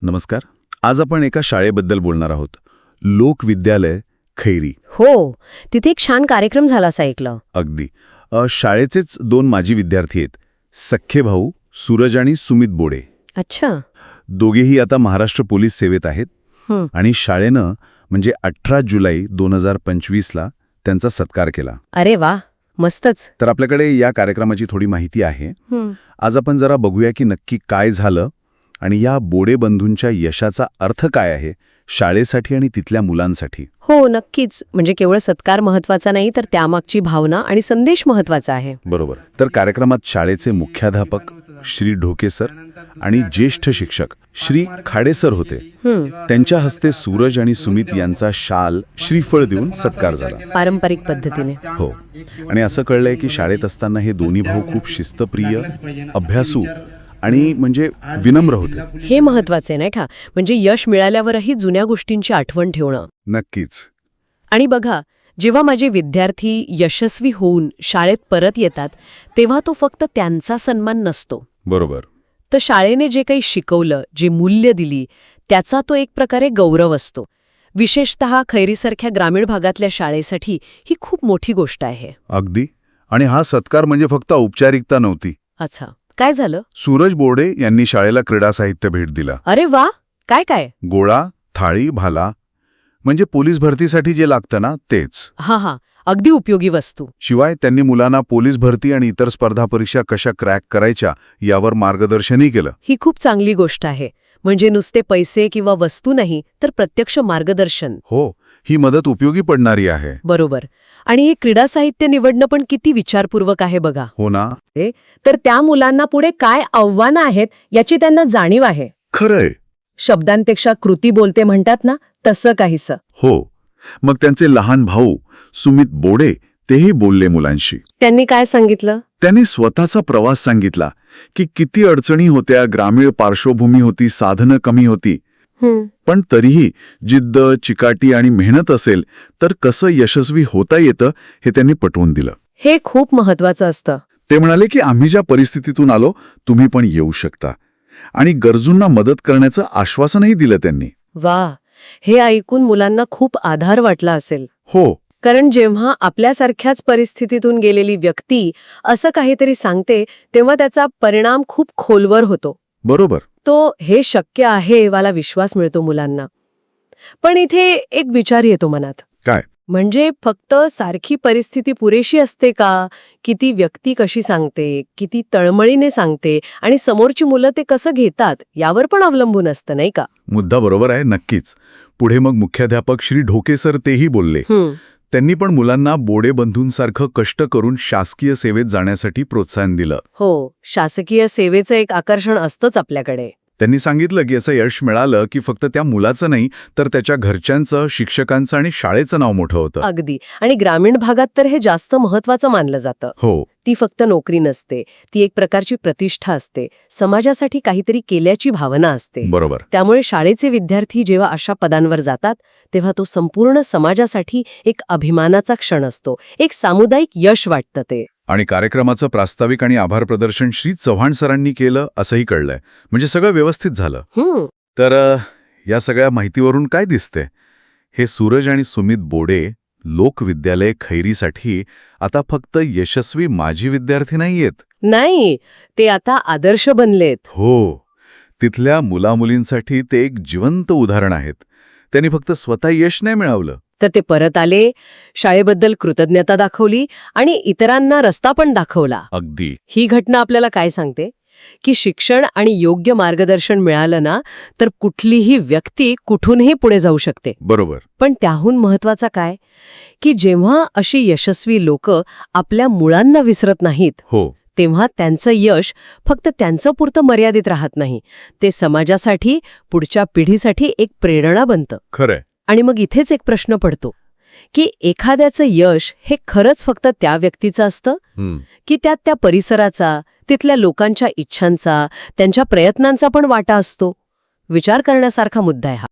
नमस्कार. आज आपण एका शाळेबद्दल बोलणार आहोत. लोकविद्यालय खैरी. हो, तिथे एक छान कार्यक्रम झाला असं ऐकलं. अगदी. शाळेचेच 2 माजी विद्यार्थी आहेत. सख्खे भाऊ सूरज आणि सुमित बोडे. अच्छा. दोघेही आता महाराष्ट्र पोलीस सेवेत आहेत. हं. आणि शाळेनं म्हणजे 18 जुलै 2025ला त्यांचा सत्कार केला. अरे वा, मस्तच. तर आपल्याकडे या कार्यक्रमाची थोडी माहिती आहे. हं. आज आपण जरा बघूया की नक्की काय झालं आणि या बोडे बंधूंच्या यशाचा अर्थ काय आहे शाळेसाठी आणि तिथल्या मुलांसाठी. हो, नक्कीच. म्हणजे केवळ सत्कार महत्वाचा नाही, तर त्यामागची भावना आणि संदेश महत्वाचा आहे. बरोबर. तर कार्यक्रमात शाळेचे मुख्याध्यापक श्री ढोके सर आणि ज्येष्ठ शिक्षक श्री खाडे सर होते. त्यांच्या हस्ते सूरज आणि सुमित यांचा शाल श्रीफळ देऊन सत्कार झाला. पारंपरिक पद्धतीने. हो. आणि असं कळलंय की शाळेत असताना हे दोन्ही भाऊ खूप शिस्तप्रिय, अभ्यासू आणि म्हणजे विनम्र होते. हे महत्वाचे नाही का? म्हणजे यश मिळाल्यावरही जुन्या गोष्टींची आठवण ठेवणं. नक्कीच. आणि बघा, जेव्हा माझे विद्यार्थी यशस्वी होऊन शाळेत परत येतात, तेव्हा तो फक्त त्यांचा सन्मान नसतो. बरोबर. तर शाळेने जे काही शिकवलं, जे मूल्य दिली, त्याचा तो एक प्रकारे गौरव असतो. विशेषतः खैरीसारख्या ग्रामीण भागातल्या शाळेसाठी ही खूप मोठी गोष्ट आहे. अगदी. आणि हा सत्कार म्हणजे फक्त औपचारिकता नव्हती. अच्छा, काय झालं? सूरज बोडे यांनी शाळेला क्रीडा साहित्य भेट दिला. अरे वा, काय काय? गोळा, थाळी, भाला, म्हणजे पोलीस भरतीसाठी जे लागतं ना तेच. हा, अगदी उपयोगी वस्तू. शिवाय त्यांनी मुलांना पोलीस भरती आणि इतर स्पर्धा परीक्षा कशा क्रॅक करायच्या यावर मार्गदर्शनही केलं. ही खूप चांगली गोष्ट आहे. म्हणजे नुसते पैसे किंवा वस्तू नाही, तर प्रत्यक्ष मार्गदर्शन. हो, ही मदत उपयोगी पडणारी आहे. बरोबर. आणि हे क्रीडा साहित्य निवडणं पण किती विचारपूर्वक आहे बघा. हो ना. तर त्या मुलांना पुढे काय आव्हानं आहेत याची त्यांना जाणीव आहे. खरंय. शब्दांपेक्षा कृती बोलते म्हणतात ना, तसं काहीसं. हो. मग त्यांचे लहान भाऊ सुमित बोडे तेही बोलले मुलांशी. त्यांनी काय सांगितलं? त्यांनी स्वतःचा प्रवास सांगितला की किती अडचणी होत्या, ग्रामीण पार्श्वभूमी होती, साधनं कमी होती. पण तरीही जिद्द, चिकाटी आणि मेहनत असेल तर कसं यशस्वी होता येतं हे त्यांनी पटवून दिलं. हे खूप महत्वाचं असतं. ते म्हणाले की आम्ही ज्या परिस्थितीतून आलो तुम्ही पण येऊ शकता. आणि गरजूंना मदत करण्याचं आश्वासनही दिलं त्यांनी. वा, हे ऐकून मुलांना खूप आधार वाटला असेल. हो. कारण जेव्हा आपल्यासारख्याच परिस्थितीतून गेलेली व्यक्ती असं काहीतरी सांगते, तेव्हा त्याचा परिणाम खूप खोलवर होतो. बरोबर. तो हे शक्य आहे वाला विश्वास मिळतो मुलांना. पण इथे एक विचार येतो मनात. काय? म्हणजे फक्त सारखी परिस्थिती पुरेशी असते का? किती व्यक्ती कशी सांगते, किती तळमळीने सांगते आणि समोरची मुलं ते कसं घेतात यावर पण अवलंबून असतं, नाही का? मुद्दा बरोबर आहे. नक्कीच. पुढे मग मुख्याध्यापक श्री ढोके सर तेही बोलले. त्यांनी पण मुलांना बोडे बंधूंसारखं कष्ट करून शासकीय सेवेत जाण्यासाठी प्रोत्साहन दिलं. हो, शासकीय सेवेचं एक आकर्षण असतंच आपल्याकडे. त्यांनी सांगितलं की असं यश मिळालं की फक्त त्या मुलाचं नाही तर त्याच्या घरच्यांचं, शिक्षकांचं आणि शाळेचं नाव मोठं होतं. अगदी. आणि ग्रामीण भागात तर हे जास्त महत्वाचं मानलं जातं. हो. ती फक्त नोकरी नसते, ती एक प्रकारची प्रतिष्ठा असते, समाजासाठी काहीतरी केल्याची भावना असते. बरोबर. त्यामुळे शाळेचे विद्यार्थी जेव्हा अशा पदांवर जातात तेव्हा तो संपूर्ण समाजासाठी एक अभिमानाचा क्षण असतो, एक सामुदायिक यश वाटतं ते. आणि कार्यक्रमाचं प्रास्ताविक आणि आभार प्रदर्शन श्री चव्हाण सरांनी केलं असंही कळलंय. म्हणजे सगळं व्यवस्थित झालं. तर या सगळ्या माहितीवरून काय दिसते? हे सूरज आणि सुमित बोडे लोकविद्यालय खैरीसाठी आता फक्त यशस्वी माजी विद्यार्थी नाहीयेत. नाही, ते आता आदर्श बनलेत. हो. तिथल्या मुलामुलींसाठी ते एक जिवंत उदाहरण आहेत. त्यांनी फक्त स्वतः यश नाही मिळवलं, तर ते परत आले, शाळेबद्दल कृतज्ञता दाखवली आणि इतरांना रस्ता पण दाखवला. अगदी. ही घटना आपल्याला काय सांगते? की शिक्षण आणि योग्य मार्गदर्शन मिळालं ना, तर कुठलीही व्यक्ती कुठूनही पुढे जाऊ शकते. बरोबर. पण त्याहून महत्वाचं काय? की जेव्हा अशी यशस्वी लोक आपल्या मुळांना विसरत नाहीत, हो, तेव्हा त्यांचं यश फक्त त्यांचं पुरतं मर्यादित राहत नाही. ते समाजासाठी, पुढच्या पिढीसाठी एक प्रेरणा बनतं. खरंय. आणि मग इथेच एक प्रश्न पडतो की एखाद्याचं यश हे खरंच फक्त त्या व्यक्तीचं असतं की त्यात त्या परिसराचा, तिथल्या लोकांच्या इच्छांचा, त्यांच्या प्रयत्नांचा पण वाटा असतो? विचार करण्यासारखा मुद्दा आहे हा.